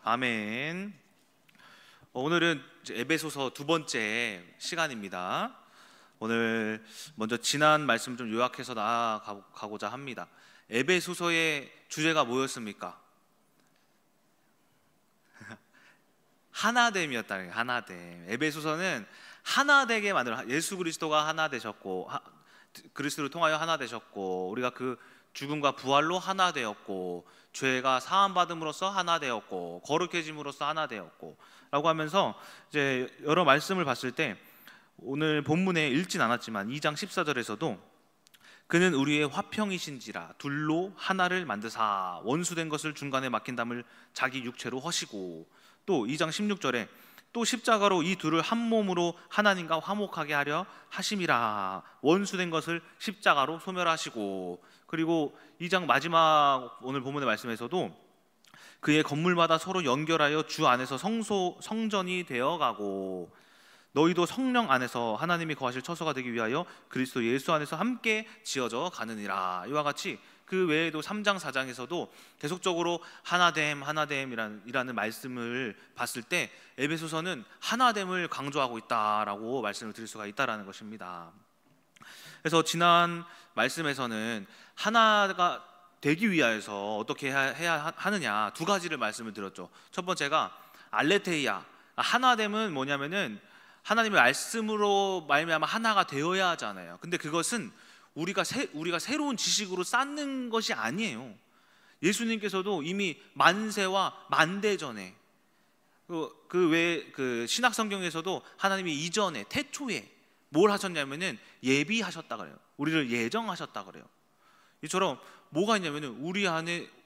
아멘. 오늘은 에베소서 두 번째 시간입니다. 오늘 먼저 지난 말씀 좀 요약해서 나아가고자 합니다. 에베소서의 주제가 뭐였습니까? 하나됨이었다는 거예요. 하나됨. 에베소서는 하나되게 만들어, 예수 그리스도가 하나 되셨고, 그리스도를 통하여 하나 되셨고, 우리가 그 죽음과 부활로 하나 되었고, 죄가 사함 받음으로써 하나 되었고, 거룩해짐으로써 하나 되었고 라고 하면서 이제 여러 말씀을 봤을 때, 오늘 본문에 읽진 않았지만 2장 14절에서도 그는 우리의 화평이신지라 둘로 하나를 만드사 원수된 것을 중간에 막힌 담을 자기 육체로 허시고, 또 2장 16절에 또 십자가로 이 둘을 한 몸으로 하나님과 화목하게 하려 하심이라 원수된 것을 십자가로 소멸하시고, 그리고 2장 마지막 오늘 본문의 말씀에서도 그의 건물마다 서로 연결하여 주 안에서 성전이 되어가고, 너희도 성령 안에서 하나님이 거하실 처소가 되기 위하여 그리스도 예수 안에서 함께 지어져 가느니라. 이와 같이 그 외에도 3장 4장에서도 계속적으로 하나됨이라는 말씀을 봤을 때 에베소서는 하나됨을 강조하고 있다라고 말씀을 드릴 수가 있다라는 것입니다. 그래서 지난 말씀에서는 하나가 되기 위하여서 어떻게 해야 하느냐 두 가지를 말씀을 드렸죠. 첫 번째가 알레테이아, 하나됨은 뭐냐면은 하나님의 말씀으로 말미암아 하나가 되어야 하잖아요. 근데 그것은 우리가 새로운 지식으로 쌓는 것이 아니에요. 예수님께서도 이미 만세와 만대 전에 그 신약 성경에서도 하나님이 이전에 태초에 뭘 하셨냐면은 예비하셨다 그래요. 우리를 예정하셨다 그래요. 이처럼 뭐가 있냐면은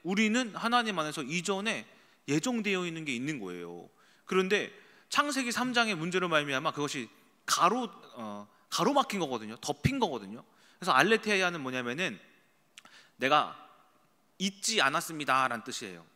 우리는 하나님 안에서 이전에 예정되어 있는 게 있는 거예요. 그런데 창세기 3장의 문제로 말미암아 그것이 가로막힌 거거든요. 덮인 거거든요. 그래서 알레테이아는 뭐냐면은 내가 잊지 않았습니다라는 뜻이에요.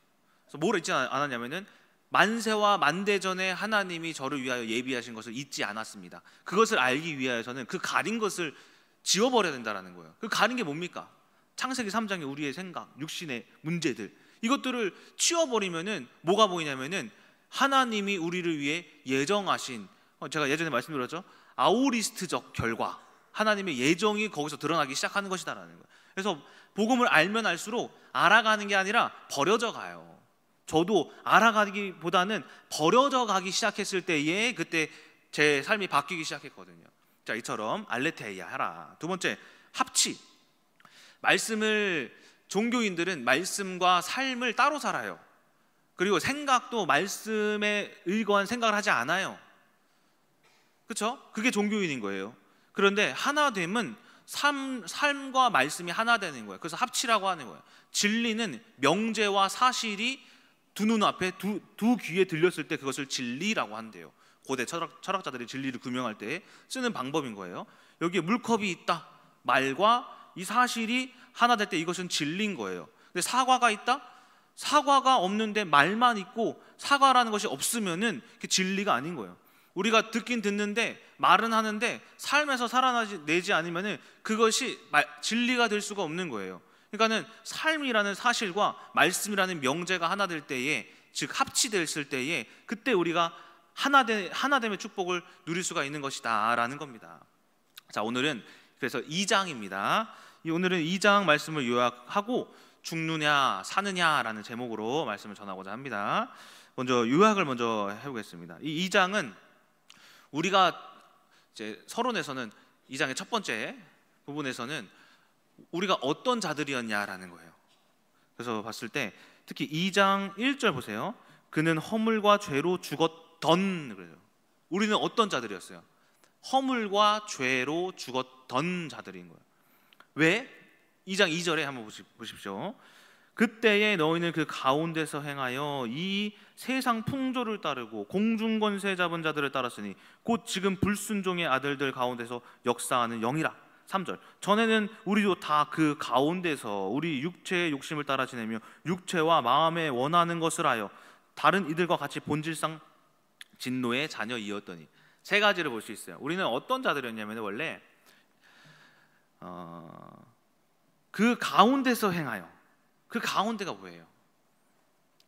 그래서 뭘 잊지 않았냐면은 만세와 만대 전에 하나님이 저를 위하여 예비하신 것을 잊지 않았습니다. 그것을 알기 위하여서는 그 가린 것을 지워버려야 된다는 거예요. 그 가린 게 뭡니까? 창세기 3장의 우리의 생각, 육신의 문제들, 이것들을 치워버리면은 뭐가 보이냐면은 하나님이 우리를 위해 예정하신, 제가 예전에 말씀드렸죠, 아우리스트적 결과, 하나님의 예정이 거기서 드러나기 시작하는 것이다라는 거예요. 그래서 복음을 알면 알수록 알아가는 게 아니라 버려져 가요. 저도 알아가기보다는 버려져 가기 시작했을 때에 그때 제 삶이 바뀌기 시작했거든요. 자, 이처럼 알레테이아 하라. 두 번째, 합치. 종교인들은 말씀과 삶을 따로 살아요. 그리고 생각도 말씀에 의거한 생각을 하지 않아요. 그렇죠? 그게 종교인인 거예요. 그런데 하나됨은 삶과 말씀이 하나 되는 거예요. 그래서 합치라고 하는 거예요. 진리는 명제와 사실이 두 눈앞에 두 귀에 들렸을 때 그것을 진리라고 한대요. 고대 철학자들이 진리를 규명할 때 쓰는 방법인 거예요. 여기에 물컵이 있다, 말과 이 사실이 하나 될 때 이것은 진리인 거예요. 근데 사과가 있다, 사과가 없는데 말만 있고 사과라는 것이 없으면은 그게 진리가 아닌 거예요. 우리가 듣긴 듣는데 말은 하는데 삶에서 살아내지 않으면은 그것이 진리가 될 수가 없는 거예요. 그러니까는 삶이라는 사실과 말씀이라는 명제가 하나 될 때에, 즉 합치됐을 때에 그때 우리가 하나됨의 축복을 누릴 수가 있는 것이다라는 겁니다. 자, 오늘은 그래서 2장입니다. 오늘은 2장 말씀을 요약하고 죽느냐 사느냐라는 제목으로 말씀을 전하고자 합니다. 먼저 요약을 해보겠습니다. 이 2장은 우리가 이제 서론에서는 2장의 첫 번째 부분에서는 우리가 어떤 자들이었냐라는 거예요. 그래서 봤을 때 특히 2장 1절 보세요. 그는 허물과 죄로 죽었던 그래요. 우리는 어떤 자들이었어요? 허물과 죄로 죽었던 자들인 거예요. 왜? 2장 2절에 한번 보십시오. 그때에 너희는 그 가운데서 행하여 이 세상 풍조를 따르고 공중 권세 잡은 자들을 따랐으니 곧 지금 불순종의 아들들 가운데서 역사하는 영이라. 3절 전에는 우리도 다 그 가운데서 우리 육체의 욕심을 따라 지내며 육체와 마음에 원하는 것을 하여 다른 이들과 같이 본질상 진노의 자녀이었더니. 세 가지를 볼 수 있어요. 우리는 어떤 자들이었냐면 원래 그 가운데서 행하여, 그 가운데가 뭐예요?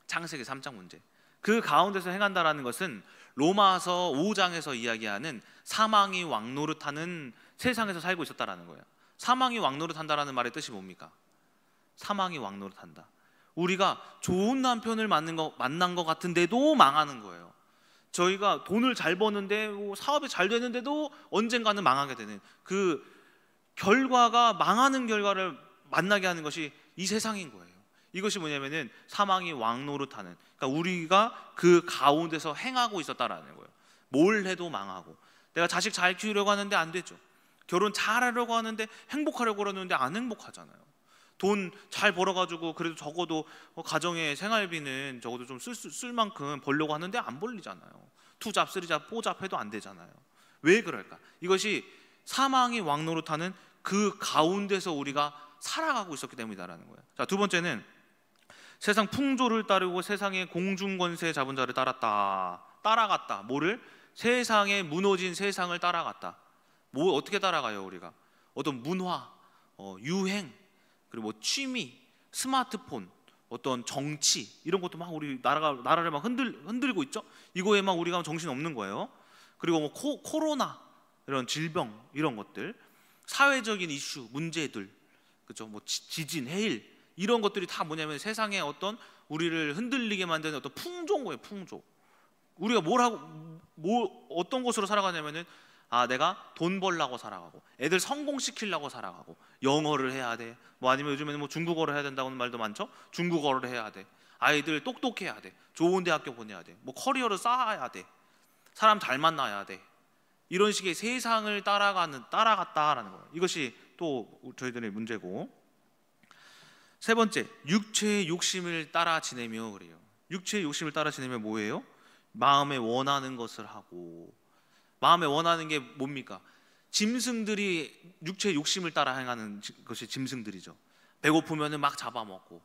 창세기 3장 문제. 그 가운데서 행한다라는 것은 로마서 5장에서 이야기하는 사망이 왕노릇하는 세상에서 살고 있었다라는 거예요. 사망이 왕노릇한다라는 말의 뜻이 뭡니까? 사망이 왕노릇한다. 우리가 좋은 남편을 만난 것 같은데도 망하는 거예요. 저희가 돈을 잘 버는데 사업이 잘 되는데도 언젠가는 망하게 되는 그 결과가, 망하는 결과를 만나게 하는 것이 이 세상인 거예요. 이것이 뭐냐면은 사망이 왕노릇하는, 그러니까 우리가 그 가운데서 행하고 있었다라는 거예요. 뭘 해도 망하고, 내가 자식 잘 키우려고 하는데 안 되죠. 결혼 잘하려고 하는데 행복하려고 그러는데 안 행복하잖아요. 돈 잘 벌어가지고 그래도 적어도 가정의 생활비는 적어도 좀 쓸 만큼 벌려고 하는데 안 벌리잖아요. 투잡, 쓰리잡, 뽀잡 해도 안 되잖아요. 왜 그럴까? 이것이 사망이 왕노릇하는 그 가운데서 우리가 살아가고 있었기 때문이다라는 거예요. 자, 두 번째는 세상 풍조를 따르고 세상의 공중권세 잡은 자를 따라갔다. 뭐를? 세상에 무너진 세상을 따라갔다. 뭐 어떻게 따라가요? 우리가 어떤 문화, 유행, 그리고 뭐 취미, 스마트폰, 어떤 정치, 이런 것도 막 우리 나라를 막 흔들고 있죠. 이거에 막 우리가 정신 없는 거예요. 그리고 뭐 코로나, 이런 질병, 이런 것들, 사회적인 이슈, 문제들, 그죠? 뭐 지진, 해일, 이런 것들이 다 뭐냐면 세상에 어떤 우리를 흔들리게 만드는 어떤 풍조인 거예요. 풍조. 우리가 어떤 것으로 살아가냐면은, 내가 돈 벌려고 살아가고, 애들 성공시키려고 살아가고, 영어를 해야 돼. 뭐 아니면 요즘에는 뭐 중국어를 해야 된다는 말도 많죠. 중국어를 해야 돼. 아이들 똑똑해야 돼. 좋은 대학교 보내야 돼. 뭐 커리어를 쌓아야 돼. 사람 잘 만나야 돼. 이런 식의 세상을 따라갔다라는 거예요. 이것이 또 저희들의 문제고, 세 번째, 육체의 욕심을 따라 지내며 그래요. 육체의 욕심을 따라 지내며 뭐예요? 마음에 원하는 것을 하고. 마음에 원하는 게 뭡니까? 짐승들이 육체의 욕심을 따라 행하는 것이 짐승들이죠. 배고프면 막 잡아먹고,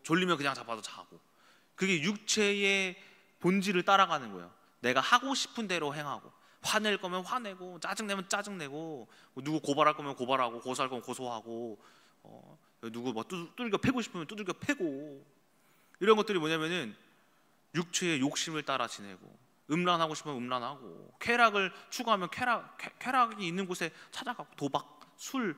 졸리면 그냥 잡아서 자고. 그게 육체의 본질을 따라가는 거예요. 내가 하고 싶은 대로 행하고, 화낼 거면 화내고, 짜증내면 짜증내고, 누구 고발할 거면 고발하고, 고소할 거면 고소하고, 누구 뭐 두들겨 패고 싶으면 두들겨 패고. 이런 것들이 뭐냐면은 육체의 욕심을 따라 지내고, 음란하고 싶으면 음란하고, 쾌락을 추구하면 쾌락이 있는 곳에 찾아가고, 도박, 술,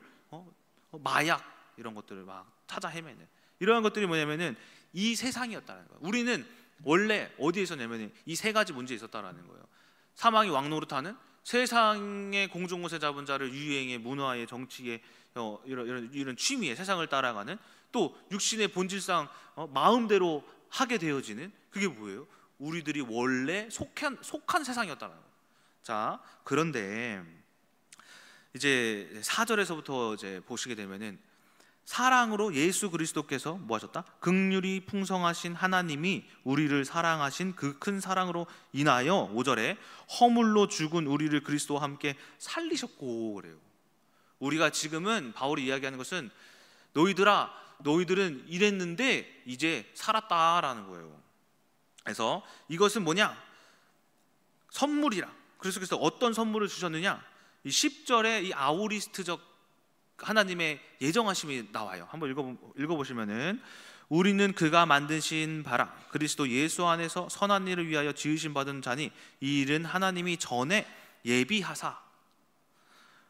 마약, 이런 것들을 막 찾아 헤매는, 이런 것들이 뭐냐면은 이 세상이었다는 거예요. 우리는 원래 어디에 있었냐면 이 세 가지 문제에 있었다라는 거예요. 사망이 왕노릇하는 세상의 공중권세 잡은 자를 유행의, 문화의, 정치의, 이런 취미의 세상을 따라가는, 또 육신의 본질상 마음대로 하게 되어지는, 그게 뭐예요? 우리들이 원래 속한 세상이었다는 거예요. 자, 그런데 이제 4절에서부터 이제 보시게 되면은, 사랑으로 예수 그리스도께서 뭐 하셨다? 긍휼이 풍성하신 하나님이 우리를 사랑하신 그 큰 사랑으로 인하여, 5절에 허물로 죽은 우리를 그리스도와 함께 살리셨고 그래요. 우리가 지금은 바울이 이야기하는 것은, 너희들은 이랬는데 이제 살았다라는 거예요. 그래서 이것은 뭐냐? 선물이라. 그래서 어떤 선물을 주셨느냐? 이 10절에 이 아우리스트적 하나님의 예정하심이 나와요. 한번 읽어보시면은, 우리는 그가 만드신 바라 그리스도 예수 안에서 선한 일을 위하여 지으심 받은 자니 이 일은 하나님이 전에 예비하사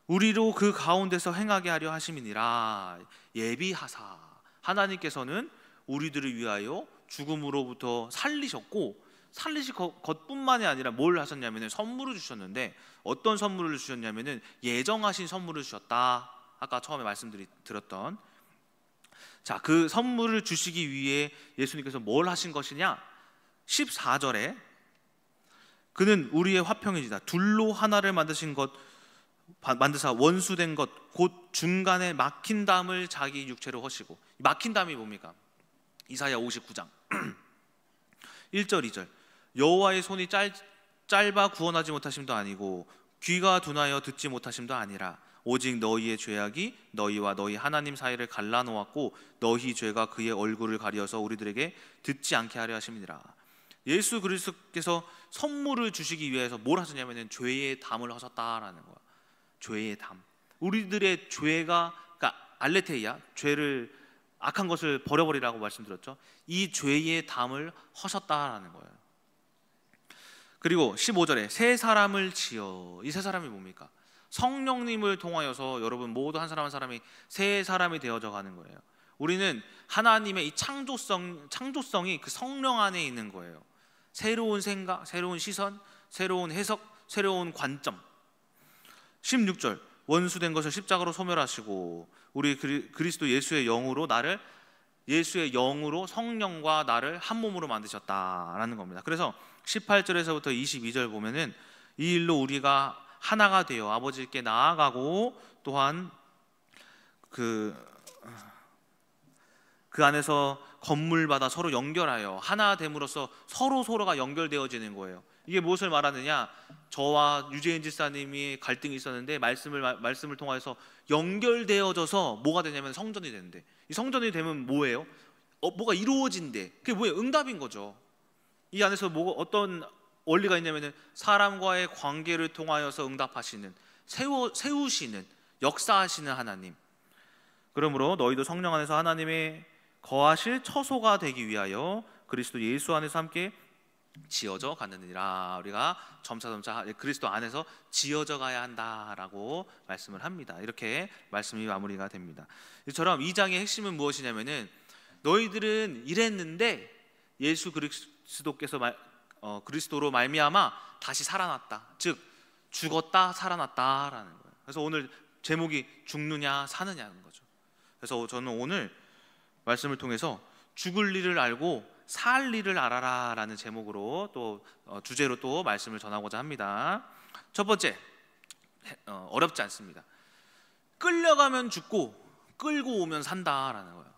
우리로 그 가운데서 행하게 하려 하심이니라. 예비하사, 하나님께서는 우리들을 위하여 죽음으로부터 살리셨고, 살리실 것뿐만이 아니라 뭘 하셨냐면 선물을 주셨는데, 어떤 선물을 주셨냐면은 예정하신 선물을 주셨다. 아까 처음에 말씀드렸던, 자, 그 선물을 주시기 위해 예수님께서 뭘 하신 것이냐? 14절에 그는 우리의 화평이지다. 둘로 하나를 만드사 원수된 것 곧 중간에 막힌 담을 자기 육체로 허시고. 막힌 담이 뭡니까? 이사야 59장 1절 2절, 여호와의 손이 짧아 구원하지 못하심도 아니고 귀가 둔하여 듣지 못하심도 아니라 오직 너희의 죄악이 너희와 너희 하나님 사이를 갈라놓았고 너희 죄가 그의 얼굴을 가리어서 우리들에게 듣지 않게 하려 하심이니라. 예수 그리스도께서 선물을 주시기 위해서 뭘 하셨냐면 죄의 담을 하셨다라는 거야. 죄의 담. 우리들의 죄가, 그러니까 알레테이아, 죄를 악한 것을 버려버리라고 말씀드렸죠. 이 죄의 담을 허셨다라는 거예요. 그리고 15절에 새 사람을 지어. 이 새 사람이 뭡니까? 성령님을 통하여서 여러분 모두 한 사람 한 사람이 새 사람이 되어져 가는 거예요. 우리는 하나님의 이 창조성이 그 성령 안에 있는 거예요. 새로운 생각, 새로운 시선, 새로운 해석, 새로운 관점. 16절 원수된 것을 십자가로 소멸하시고 우리 그리스도 예수의 영으로 성령과 나를 한 몸으로 만드셨다라는 겁니다. 그래서 18절에서부터 22절 보면은 이 일로 우리가 하나가 되어 아버지께 나아가고 또한 그 안에서 건물마다 서로 연결하여 하나 됨으로써 서로가 연결되어지는 거예요. 이게 무엇을 말하느냐? 저와 유재인 집사님이 갈등이 있었는데 말씀을 통해서 연결되어져서 뭐가 되냐면 성전이 되는데, 이 성전이 되면 뭐예요? 뭐가 이루어진대. 그게 뭐예요? 응답인 거죠. 이 안에서 어떤 원리가 있냐면은 사람과의 관계를 통하여서 응답하시는, 세우시는, 역사하시는 하나님. 그러므로 너희도 성령 안에서 하나님의 거하실 처소가 되기 위하여 그리스도 예수 안에서 함께 지어져 가느니라. 우리가 점차 그리스도 안에서 지어져 가야 한다라고 말씀을 합니다. 이렇게 말씀이 마무리가 됩니다. 이처럼 이 장의 핵심은 무엇이냐면은 너희들은 이랬는데 예수 그리스도께서 그리스도로 말미암아 다시 살아났다. 즉 죽었다 살아났다라는 거예요. 그래서 오늘 제목이 죽느냐 사느냐는 거죠. 그래서 저는 오늘 말씀을 통해서 죽을 일을 알고 살 일을 알아라 라는 제목으로 또 주제로 또 말씀을 전하고자 합니다. 첫 번째, 어렵지 않습니다. 끌려가면 죽고 끌고 오면 산다라는 거예요.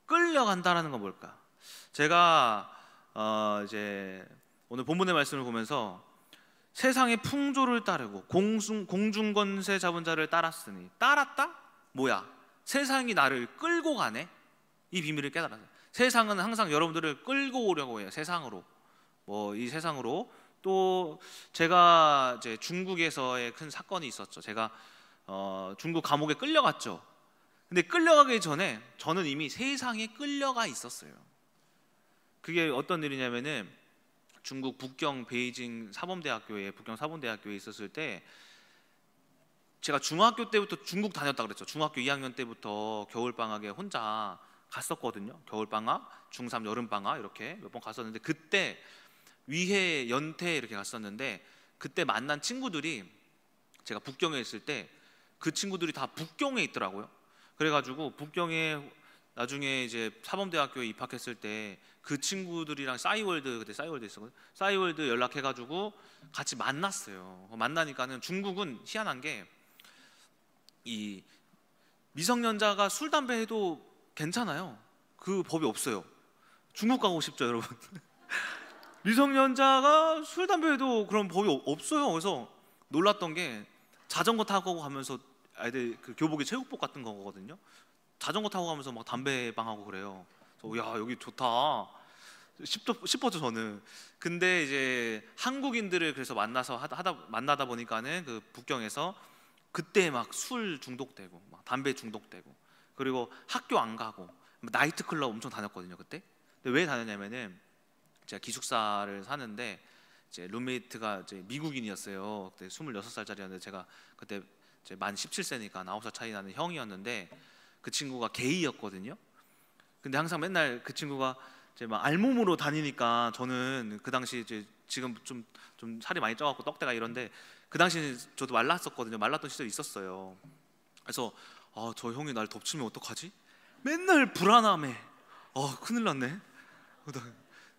끌려간다라는 건 뭘까? 제가 이제 오늘 본문의 말씀을 보면서 세상의 풍조를 따르고 공중권세 잡은 자를 따랐으니, 따랐다? 뭐야? 세상이 나를 끌고 가네? 이 비밀을 깨달았어요. 세상은 항상 여러분들을 끌고 오려고 해요. 세상으로. 이 세상으로. 또 제가 이제 중국에서의 큰 사건이 있었죠. 제가 중국 감옥에 끌려갔죠. 근데 끌려가기 전에 저는 이미 세상에 끌려가 있었어요. 그게 어떤 일이냐면은 중국 북경 베이징 북경 사범대학교에 있었을 때, 제가 중학교 때부터 중국 다녔다 그랬죠. 중학교 2학년 때부터 겨울방학에 혼자 갔었거든요. 겨울방학, 중3 여름방학 이렇게 몇 번 갔었는데, 그때 위해, 연태 이렇게 갔었는데, 그때 만난 친구들이, 제가 북경에 있을 때 그 친구들이 다 북경에 있더라고요. 그래가지고 북경에 나중에 이제 사범대학교에 입학했을 때 그 친구들이랑 그때 싸이월드 있었거든요. 싸이월드 연락해가지고 같이 만났어요. 만나니까는 중국은 희한한 게, 이 미성년자가 술 담배 해도 괜찮아요. 그 법이 없어요. 중국 가고 싶죠, 여러분? 미성년자가 술 담배 해도 그런 법이 없어요. 그래서 놀랐던 게, 자전거 타고 가면서 아이들 그 교복이 체육복 같은 거거든요. 자전거 타고 가면서 막 담배방 하고 그래요. 그래서 야, 여기 좋다 싶었죠 저는. 근데 이제 한국인들을 그래서 만나다 보니까는 그 북경에서 그때 막 술 중독되고 막 담배 중독되고, 그리고 학교 안 가고 나이트클럽 엄청 다녔거든요 그때. 근데 왜 다녔냐면은 제가 기숙사를 사는데 이제 룸메이트가 이제 미국인이었어요. 그때 26살짜리였는데 제가 그때 이제 만 17세니까 9살 차이 나는 형이었는데, 그 친구가 게이였거든요. 근데 항상 맨날 그 친구가 이제 막 알몸으로 다니니까, 저는 그 당시 이제 지금 좀 살이 많이 쪄갖고 떡대가 이런데, 그 당시는 저도 말랐었거든요. 말랐던 시절이 있었어요. 그래서 저 형이 날 덮치면 어떡하지? 맨날 불안함에 큰일 났네.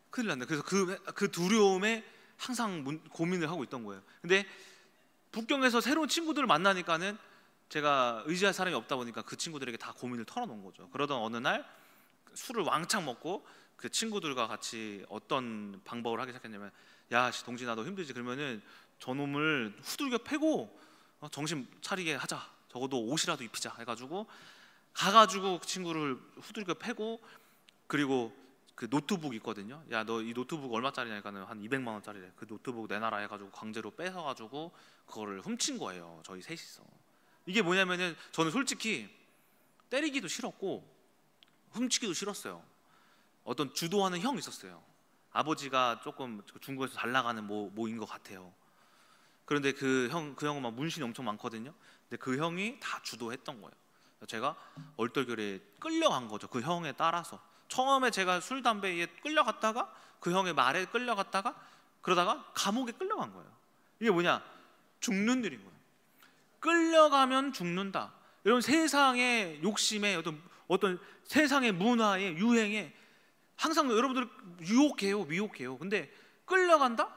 그래서 그 두려움에 항상 고민을 하고 있던 거예요. 근데 북경에서 새로운 친구들을 만나니까는 제가 의지할 사람이 없다 보니까 그 친구들에게 다 고민을 털어놓은 거죠. 그러던 어느 날 술을 왕창 먹고 그 친구들과 같이 어떤 방법을 하기 시작했냐면, 야 동진아 너 힘들지? 그러면은 저놈을 후들겨 패고 정신 차리게 하자. 적어도 옷이라도 입히자 해가지고 가가지고 그 친구를 후들겨 패고, 그리고 그 노트북 있거든요. 야 너 이 노트북 얼마짜리냐니까는 한 200만 원짜리래. 그 노트북 내놔라 해가지고 강제로 뺏어가지고 그거를 훔친 거예요. 저희 셋이서. 이게 뭐냐면은 저는 솔직히 때리기도 싫었고 훔치기도 싫었어요. 어떤 주도하는 형이 있었어요. 아버지가 조금 중국에서 잘 나가는 모인 것 같아요. 그런데 그 형은 막 문신이 엄청 많거든요. 근데 그 형이 다 주도했던 거예요. 제가 얼떨결에 끌려간 거죠. 그 형에 따라서. 처음에 제가 술 담배에 끌려갔다가 그 형의 말에 끌려갔다가 그러다가 감옥에 끌려간 거예요. 이게 뭐냐? 죽는 일인 거예요. 끌려가면 죽는다. 여러분, 세상의 욕심에 어떤 세상의 문화에 유행에 항상 여러분들 유혹해요. 근데 끌려간다?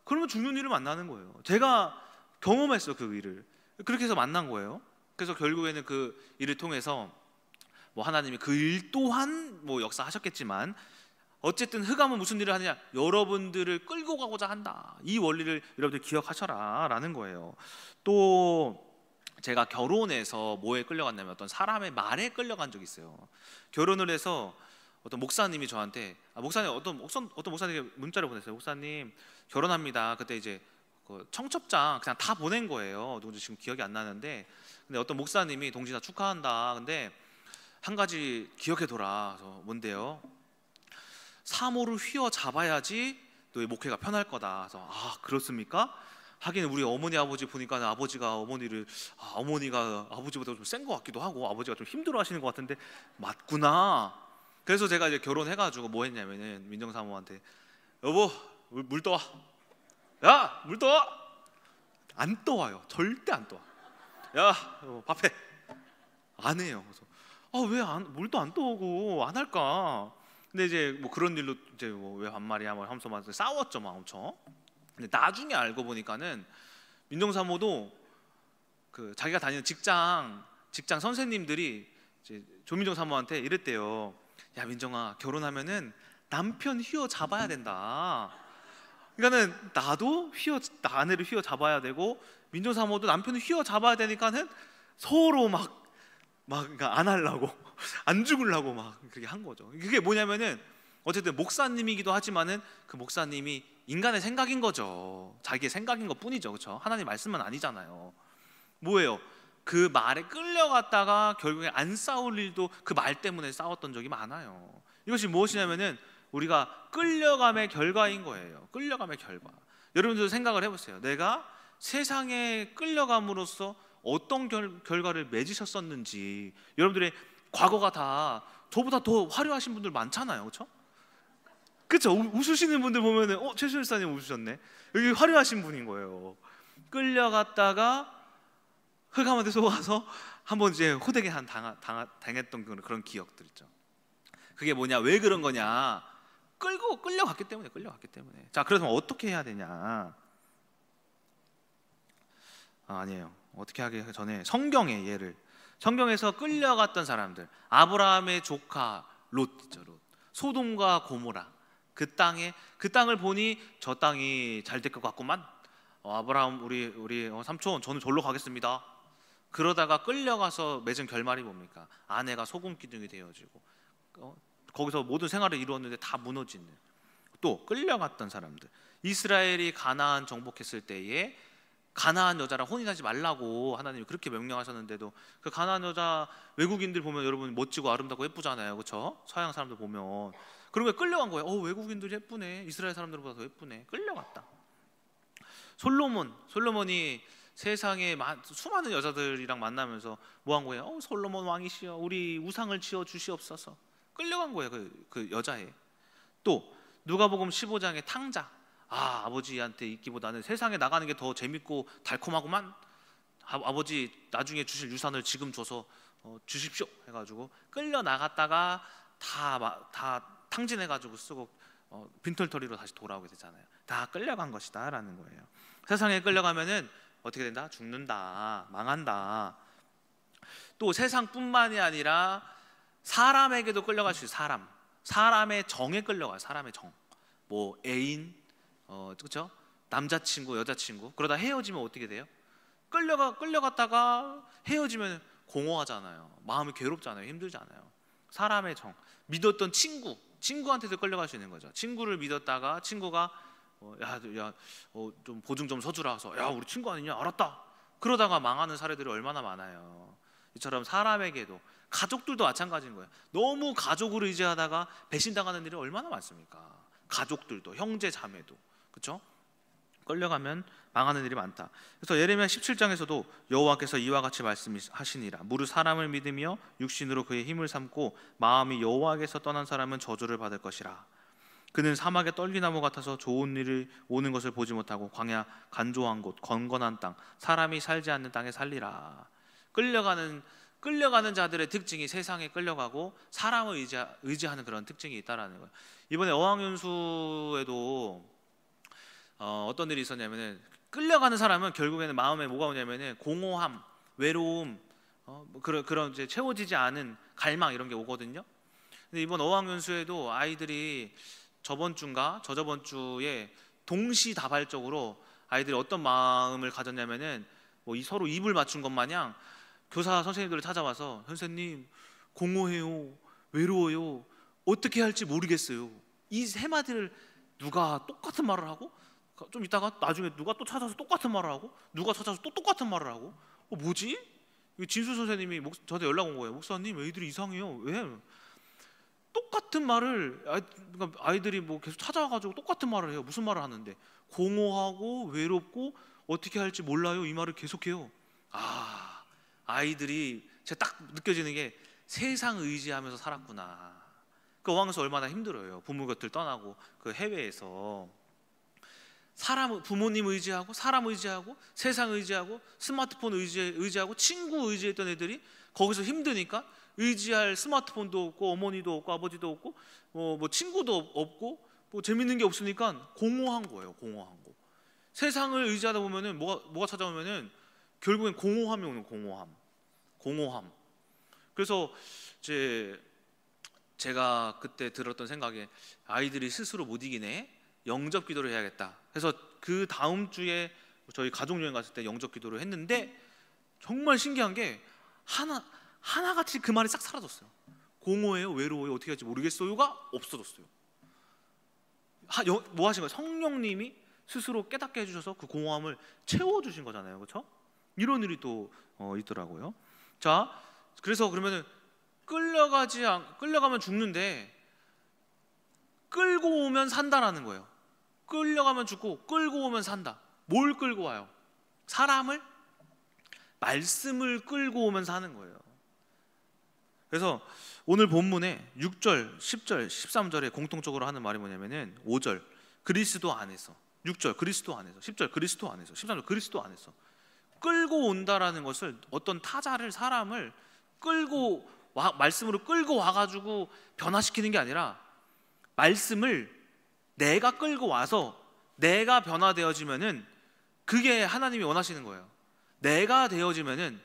그러면 죽는 일을 만나는 거예요. 제가 경험했어요, 그 일을. 그렇게 해서 만난 거예요. 그래서 결국에는 그 일을 통해서 하나님이 그 일 또한 역사하셨겠지만 어쨌든 흑암은 무슨 일을 하느냐? 여러분들을 끌고 가고자 한다. 이 원리를 여러분들 기억하셔라 라는 거예요. 또 제가 결혼해서 뭐에 끌려갔냐면 어떤 사람의 말에 끌려간 적이 있어요. 결혼을 해서 어떤 목사님이 저한테 어떤 목사님이 문자를 보냈어요. 목사님 결혼합니다. 그때 이제 그 청첩장 그냥 다 보낸 거예요. 누군지 지금 기억이 안 나는데, 근데 어떤 목사님이 동진아 축하한다. 근데 한 가지 기억해둬라. 그래서 뭔데요? 사모를 휘어 잡아야지 너의 목회가 편할 거다. 그래서 그렇습니까? 하긴 우리 어머니 아버지 보니까 어머니가 아버지보다 좀 센 것 같기도 하고 아버지가 좀 힘들어하시는 것 같은데 맞구나. 그래서 제가 이제 결혼해가지고 뭐 했냐면은 민정사모한테 여보 물 떠와. 야 물 떠와. 안 떠와요. 절대 안 떠와. 야 밥해. 안 해요. 그래서 왜 물도 안 떠오고 안 할까? 근데 이제 그런 일로 이제 왜 반말이야 하면서 막 싸웠죠, 막 엄청. 근데 나중에 알고 보니까는 민정사모도 그 자기가 다니는 직장 선생님들이 이제 조민정 사모한테 이랬대요. 야 민정아, 결혼하면은 남편 휘어 잡아야 된다. 그러니까는 나도 아내를 휘어 잡아야 되고 민정 사모도 남편을 휘어 잡아야 되니까는 서로 막 그러니까 안 하려고 안 죽으려고 막 그렇게 한 거죠. 그게 뭐냐면은 어쨌든 목사님이기도 하지만은 그 목사님이 인간의 생각인 거죠. 자기의 생각인 것 뿐이죠. 그렇죠? 하나님 말씀은 아니잖아요. 뭐예요? 그 말에 끌려갔다가 결국에 안 싸울 일도 그 말 때문에 싸웠던 적이 많아요. 이것이 무엇이냐면은 우리가 끌려감의 결과인 거예요. 끌려감의 결과. 여러분들 생각을 해보세요. 내가 세상에 끌려감으로써 어떤 결과를 맺으셨었는지. 여러분들의 과거가 다 저보다 더 화려하신 분들 많잖아요. 그렇죠? 그렇죠? 웃으시는 분들 보면은 최순실 사님 웃으셨네. 여기 화려하신 분인 거예요. 끌려갔다가 흑암한테 속아서 한번 이제 호되게 당했던 그런 기억들 있죠. 그게 뭐냐? 왜 그런 거냐? 끌려갔기 때문에. 자, 그래서 어떻게 해야 되냐? 아니에요. 어떻게 하기 전에 성경의 예를, 성경에서 끌려갔던 사람들, 아브라함의 조카 롯 있죠. 롯. 소돔과 고모라. 그 땅을 보니 저 땅이 잘 될 것 같구만. 아브라함 우리 삼촌 저는 절로 가겠습니다. 그러다가 끌려가서 맺은 결말이 뭡니까? 아내가 소금 기둥이 되어지고 거기서 모든 생활을 이루었는데 다 무너지는. 또 끌려갔던 사람들, 이스라엘이 가나안 정복했을 때에 가나안 여자랑 혼인하지 말라고 하나님이 그렇게 명령하셨는데도 그 가나안 여자 외국인들 보면 여러분 멋지고 아름답고 예쁘잖아요. 그렇죠? 서양 사람들 보면. 그런 거에 끌려간 거예요. 외국인들이 예쁘네. 이스라엘 사람들보다 더 예쁘네. 끌려갔다. 솔로몬이 세상에 수많은 여자들이랑 만나면서 뭐 한 거예요? 솔로몬 왕이시여 우리 우상을 지어 주시옵소서. 끌려간 거예요. 그 여자애. 또 누가복음 15장의 탕자. 아버지한테 있기보다는 세상에 나가는 게 더 재밌고 달콤하구만. 아버지 나중에 주실 유산을 지금 줘서 주십시오 해가지고 끌려 나갔다가 다 탕진해가지고 쓰고 빈털터리로 다시 돌아오게 되잖아요. 다 끌려간 것이다 라는 거예요. 세상에 끌려가면은 어떻게 된다? 죽는다, 망한다. 또 세상뿐만이 아니라 사람에게도 끌려갈 수 있어요. 사람의 정에 끌려가요. 사람의 정. 뭐 애인, 그렇죠? 남자친구, 여자친구. 그러다 헤어지면 어떻게 돼요? 끌려갔다가 헤어지면 공허하잖아요. 마음이 괴롭잖아요. 힘들잖아요. 사람의 정. 믿었던 친구한테도 끌려갈 수 있는 거죠. 친구를 믿었다가 친구가 좀 보증 좀 서주라 해서 야 우리 친구 아니냐? 알았다. 그러다가 망하는 사례들이 얼마나 많아요. 이처럼 사람에게도, 가족들도 마찬가지인 거예요. 너무 가족을 의지하다가 배신당하는 일이 얼마나 많습니까? 가족들도, 형제 자매도, 그렇죠? 끌려가면 망하는 일이 많다. 그래서 예레미야 17장에서도 여호와께서 이와 같이 말씀하시니라. 무릇 사람을 믿으며 육신으로 그의 힘을 삼고 마음이 여호와께서 떠난 사람은 저주를 받을 것이라. 그는 사막의 떨기나무 같아서 좋은 일이 오는 것을 보지 못하고 광야 간조한 곳 건건한 땅 사람이 살지 않는 땅에 살리라. 끌려가는 자들의 특징이 세상에 끌려가고 사람을 의지하는 그런 특징이 있다라는 거예요. 이번에 어학연수에도 어떤 일이 있었냐면은, 끌려가는 사람은 결국에는 마음에 뭐가 오냐면은 공허함, 외로움, 그런 이제 채워지지 않은 갈망, 이런 게 오거든요. 근데 이번 어학연수에도 아이들이 저번 주인가 저저번 주에 동시다발적으로 아이들이 어떤 마음을 가졌냐면은, 뭐 서로 입을 맞춘 것 마냥 교사 선생님들을 찾아와서, 선생님 공허해요, 외로워요, 어떻게 할지 모르겠어요. 이 세 마디를 누가 똑같은 말을 하고, 좀 있다가 나중에 누가 또 찾아서 똑같은 말을 하고, 누가 찾아서 또 똑같은 말을 하고, 뭐지? 진수 선생님이 저한테 연락 온 거예요. 목사님, 애들이 이상해요. 왜? 똑같은 말을 그러니까 아이들이 뭐 계속 찾아와가지고 똑같은 말을 해요. 무슨 말을 하는데, 공허하고 외롭고 어떻게 할지 몰라요, 이 말을 계속해요. 아이들이 제가 딱 느껴지는 게 세상 의지하면서 살았구나. 그 어학연수 얼마나 힘들어요. 부모 곁을 떠나고 그 해외에서 부모님 의지하고, 사람 의지하고, 세상 의지하고, 스마트폰 의지하고, 친구 의지했던 애들이 거기서 힘드니까 의지할 스마트폰도 없고, 어머니도 없고, 아버지도 없고, 뭐 친구도 없고, 뭐 재밌는 게 없으니까 공허한 거예요. 공허한 거. 세상을 의지하다 보면은 뭐가 찾아오면은 결국엔 공허함이 오는, 공허함. 그래서 제가 그때 들었던 생각에, 아이들이 스스로 못 이기네, 영접 기도를 해야겠다. 그래서 그 다음 주에 저희 가족 여행 갔을 때 영접 기도를 했는데, 정말 신기한 게 하나같이 그 말이 싹 사라졌어요. 공허해요, 외로워요, 어떻게 할지 모르겠어요가 없어졌어요. 뭐 하신 거예요? 성령님이 스스로 깨닫게 해주셔서 그 공허함을 채워주신 거잖아요, 그렇죠? 이런 일이 또 있더라고요. 자, 그래서 그러면은 끌려가면 죽는데 끌고 오면 산다라는 거예요. 끌려가면 죽고 끌고 오면 산다. 뭘 끌고 와요? 사람을, 말씀을 끌고 오면 사는 거예요. 그래서 오늘 본문에 6절, 10절, 13절에 공통적으로 하는 말이 뭐냐면은, 5절 그리스도 안에서, 6절 그리스도 안에서, 10절 그리스도 안에서, 13절 그리스도 안에서 끌고 온다라는 것을, 어떤 타자를, 사람을 끌고 와, 말씀으로 끌고 와가지고 변화시키는 게 아니라, 말씀을 내가 끌고 와서 내가 변화되어지면은 그게 하나님이 원하시는 거예요. 내가 되어지면은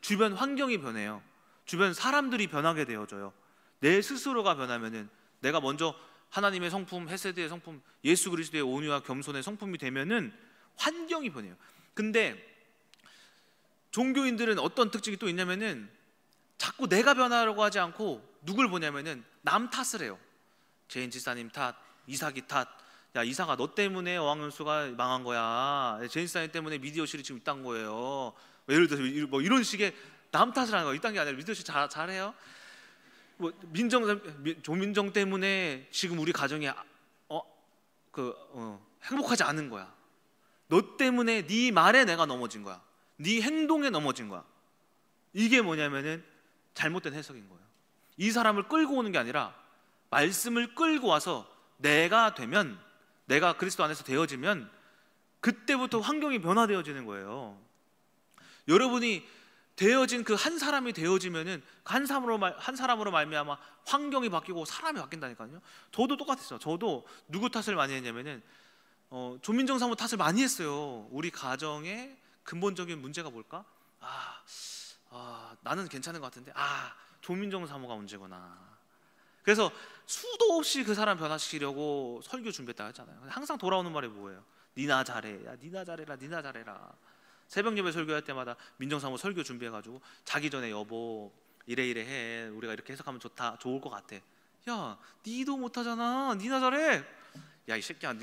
주변 환경이 변해요. 주변 사람들이 변하게 되어져요. 내 스스로가 변하면은, 내가 먼저 하나님의 성품, 헤세드의 성품, 예수 그리스도의 온유와 겸손의 성품이 되면은 환경이 변해요. 근데 종교인들은 어떤 특징이 또 있냐면은, 자꾸 내가 변하려고 하지 않고 누굴 보냐면은 남 탓을 해요. 제인 지사님 탓, 이삭이 탓. 야, 이삭아, 너 때문에 어학연수가 망한 거야. 제인 지사님 때문에 미디어실이 지금 있단 거예요. 예를 들어서 뭐 이런 식의 남 탓을 하는 거예요. 이딴 게 아니라 미디어실 잘해요. 뭐 조민정 때문에 지금 우리 가정이 행복하지 않은 거야. 너 때문에 네 말에 내가 넘어진 거야. 네 행동에 넘어진 거야. 이게 뭐냐면은 잘못된 해석인 거예요. 이 사람을 끌고 오는 게 아니라, 말씀을 끌고 와서 내가 되면, 내가 그리스도 안에서 되어지면 그때부터 환경이 변화되어지는 거예요. 여러분이 되어진 그 한 사람이 되어지면은 한 사람으로 말미암아 환경이 바뀌고 사람이 바뀐다니까요. 저도 똑같았어요. 저도 누구 탓을 많이 했냐면은 조민정 사모 탓을 많이 했어요. 우리 가정의 근본적인 문제가 뭘까? 나는 괜찮은 것 같은데 조민정 사모가 문제구나. 그래서 수도 없이 그 사람 변화시키려고 설교 준비했다 했잖아요. 항상 돌아오는 말이 뭐예요? 니나 잘해, 야 니나 잘해라, 니나 잘해라. 새벽 예배 설교할 때마다 민정 사모 설교 준비해가지고 자기 전에, 여보 이래 해, 우리가 이렇게 해석하면 좋을 것 같아. 야, 니도 못하잖아, 니나 잘해. 야, 이 새끼야,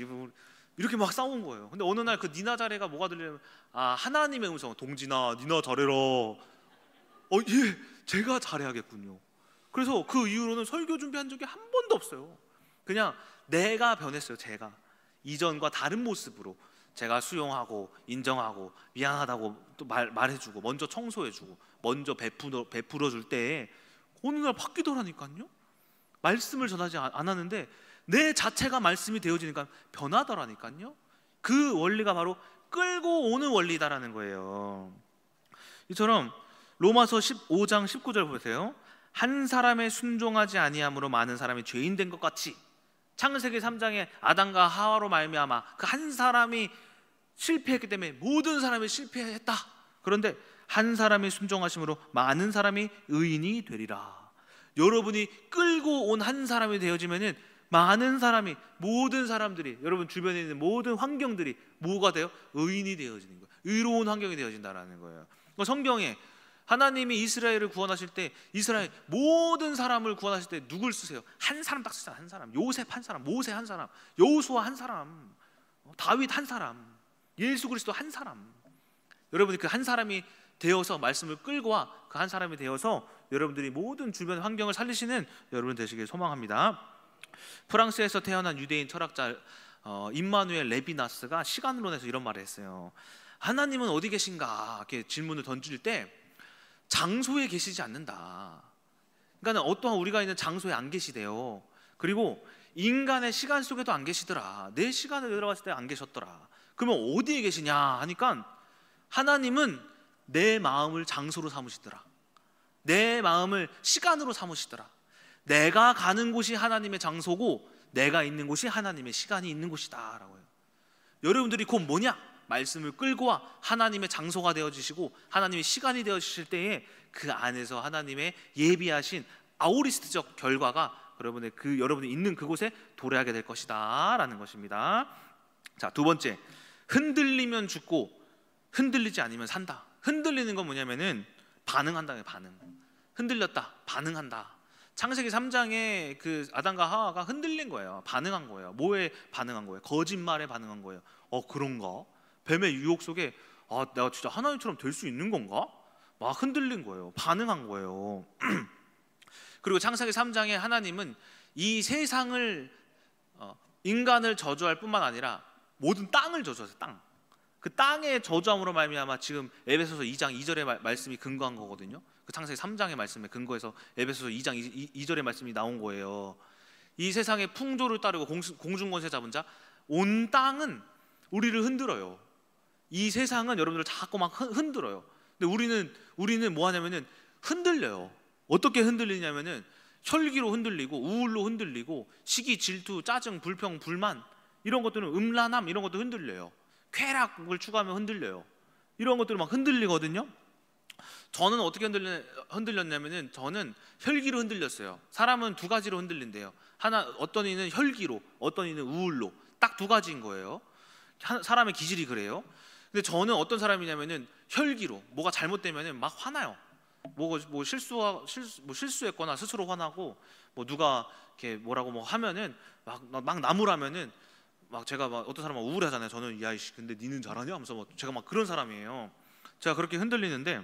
이렇게 막 싸운 거예요. 근데 어느 날 그 니나 자레가 뭐가 들리냐면 하나님의 음성. 동진아 니나 잘해라. 예, 제가 잘해야겠군요. 그래서 그 이후로는 설교 준비한 적이 한 번도 없어요. 그냥 내가 변했어요. 제가 이전과 다른 모습으로 제가 수용하고 인정하고 미안하다고 또 말해주고 먼저 청소해주고 먼저 베풀어줄 때에 어느 날 바뀌더라니까요. 말씀을 전하지 않았는데 내 자체가 말씀이 되어지니까 변하더라니까요. 그 원리가 바로 끌고 오는 원리다라는 거예요. 이처럼 로마서 15장 19절 보세요. 한 사람의 순종하지 아니함으로 많은 사람이 죄인 된 것 같이 창세기 3장에 아담과 하와로 말미암아 그 한 사람이 실패했기 때문에 모든 사람이 실패했다. 그런데 한 사람이 순종하심으로 많은 사람이 의인이 되리라. 여러분이 끌고 온 한 사람이 되어지면은 많은 사람이, 모든 사람들이, 여러분 주변에 있는 모든 환경들이 뭐가 돼요? 의인이 되어지는 거예요. 의로운 환경이 되어진다라는 거예요. 성경에 하나님이 이스라엘을 구원하실 때 이스라엘 모든 사람을 구원하실 때 누굴 쓰세요? 한 사람 딱 쓰잖아요. 한 사람. 요셉 한 사람, 모세 한 사람, 여호수아 한 사람, 다윗 한 사람, 예수 그리스도 한 사람. 여러분이 그 한 사람이 되어서 말씀을 끌고 와 그 한 사람이 되어서 여러분들이 모든 주변 환경을 살리시는 여러분 되시길 소망합니다. 프랑스에서 태어난 유대인 철학자 임마누엘 레비나스가 시간론에서 이런 말을 했어요. 하나님은 어디 계신가 이렇게 질문을 던질 때 장소에 계시지 않는다. 그러니까 어떠한 우리가 있는 장소에 안 계시대요. 그리고 인간의 시간 속에도 안 계시더라. 내 시간에 들어갔을 때 안 계셨더라. 그러면 어디에 계시냐 하니까 하나님은 내 마음을 장소로 삼으시더라. 내 마음을 시간으로 삼으시더라. 내가 가는 곳이 하나님의 장소고 내가 있는 곳이 하나님의 시간이 있는 곳이다 라고 해요. 여러분들이 곧 뭐냐? 말씀을 끌고 와 하나님의 장소가 되어지시고 하나님의 시간이 되어지실 때에 그 안에서 하나님의 예비하신 아우리스트적 결과가 여러분이 있는 그곳에 도래하게 될 것이다 라는 것입니다. 자, 두 번째, 흔들리면 죽고 흔들리지 않으면 산다. 흔들리는 건 뭐냐면은 반응한다. 반응. 흔들렸다. 반응한다. 창세기 3장에 그 아담과 하와가 흔들린 거예요. 반응한 거예요. 뭐에 반응한 거예요? 거짓말에 반응한 거예요. 그런가? 뱀의 유혹 속에 내가 진짜 하나님처럼 될 수 있는 건가? 막 흔들린 거예요. 반응한 거예요. 그리고 창세기 3장에 하나님은 이 세상을 인간을 저주할 뿐만 아니라 모든 땅을 저주하세요. 땅. 그 땅의 저주함으로 말미암아 지금 에베소서 2장 2절의 말씀이 근거한 거거든요. 그 창세기 3장의 말씀에 근거해서 에베소서 2장 2절의 말씀이 나온 거예요. 이 세상의 풍조를 따르고 공중권세 잡은 자 온 땅은 우리를 흔들어요. 이 세상은 여러분들을 자꾸 막 흔들어요. 근데 우리는 뭐 하냐면은 흔들려요. 어떻게 흔들리냐면은 혈기로 흔들리고 우울로 흔들리고 시기, 질투, 짜증, 불평, 불만 이런 것들은 음란함 이런 것도 흔들려요. 쾌락을 추구하면 흔들려요. 이런 것들을 막 흔들리거든요. 저는 어떻게 흔들렸냐면은 저는 혈기로 흔들렸어요. 사람은 두 가지로 흔들린대요. 어떤 이는 혈기로, 어떤 이는 우울로. 딱 두 가지인 거예요. 사람의 기질이 그래요. 근데 저는 어떤 사람이냐면은 혈기로 뭐가 잘못되면은 막 화나요. 실수했거나 스스로 화나고 누가 이렇게 뭐라고 하면은 막 나무라면은 제가 어떤 사람은 우울하잖아요. 저는 야이씨 근데 니는 잘하냐 하면서 제가 그런 사람이에요. 제가 그렇게 흔들리는데